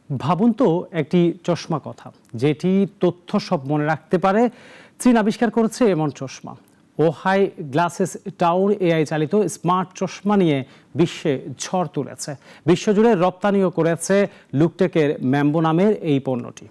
ভাবুন তো একটি চশমা কথা, যেটি তথ্য সব মনে রাখতে পারে। চীন আবিষ্কার করেছে এমন চশমা। ওহাই গ্লাসেস টাউন এআই চালিত স্মার্ট চশমা নিয়ে বিশ্বে ঝড় তুলেছে। বিশ্বজুড়ে রপ্তানিও করেছে লুকটেকের ম্যাম্বো নামের এই পণ্যটি।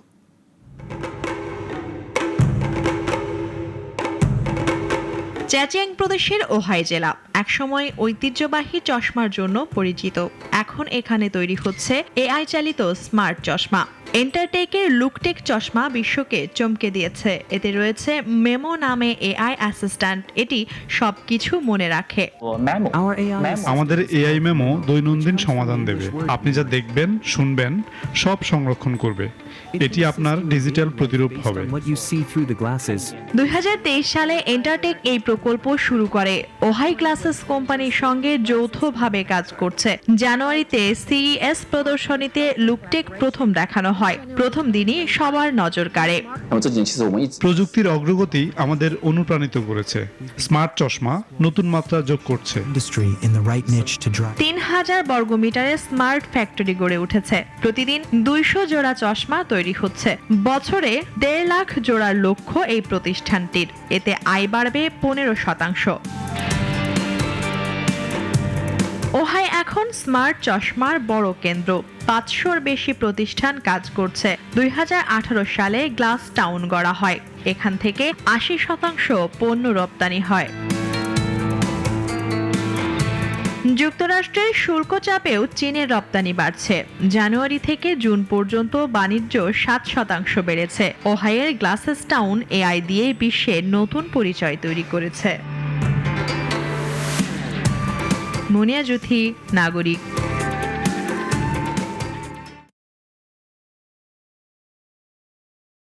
জ্যাজিয়াং প্রদেশের ওহাই জেলা একসময় ঐতিহ্যবাহী চশমার জন্য পরিচিত। এখন এখানে তৈরি হচ্ছে এআই চালিত স্মার্ট চশমা। এন্টারটেকের লুকটেক চশমা বিশ্বকে চমকে দিয়েছে। এতে রয়েছে মেমো নামে এআই অ্যাসিস্ট্যান্ট। এটি সবকিছু মনে রাখে। আমাদের এআই মেমো দৈনন্দিন সমাধান দেবে। আপনি যা দেখবেন, শুনবেন, সব সংরক্ষণ করবে। এটি আপনার ডিজিটাল প্রতিরূপ হবে। 2023 সালে এন্টারটেক এই প্রকল্প শুরু করে। ওহাই গ্লাসেস কোম্পানির সঙ্গে যৌথভাবে কাজ করছে। জানুয়ারিতে সিইএস প্রদর্শনীতে লুকটেক প্রথম দেখানো হয়। প্রথম দিনই সবার নজর কাড়ে। প্রযুক্তির অগ্রগতি আমাদের অনুপ্রাণিত করেছে। স্মার্ট চশমা নতুন মাত্রা যোগ করছে। 3000 বর্গমিটারের স্মার্ট ফ্যাক্টরি গড়ে উঠেছে। প্রতিদিন 200 জোড়া চশমা তৈরি হচ্ছে। বছরে 1.5 লাখ জোড়ার লক্ষ্য এই প্রতিষ্ঠানটির। এতে আয় বাড়বে 15%। ওহাই এখন স্মার্ট চশমার বড় কেন্দ্র। 500-র বেশি প্রতিষ্ঠান কাজ করছে। 2018 সালে গ্লাস টাউন গড়া হয়। এখান থেকে 80% পণ্য রপ্তানি হয়। যুক্তরাষ্ট্রের শুল্ক চাপেও চীনের রপ্তানি বাড়ছে। জানুয়ারি থেকে জুন পর্যন্ত বাণিজ্য 7% বেড়েছে। ওহাইয়ের গ্লাসেস টাউন এআই দিয়ে বিশ্বে নতুন পরিচয় তৈরি করেছে। মুনিয়া জুথি, নাগরিক।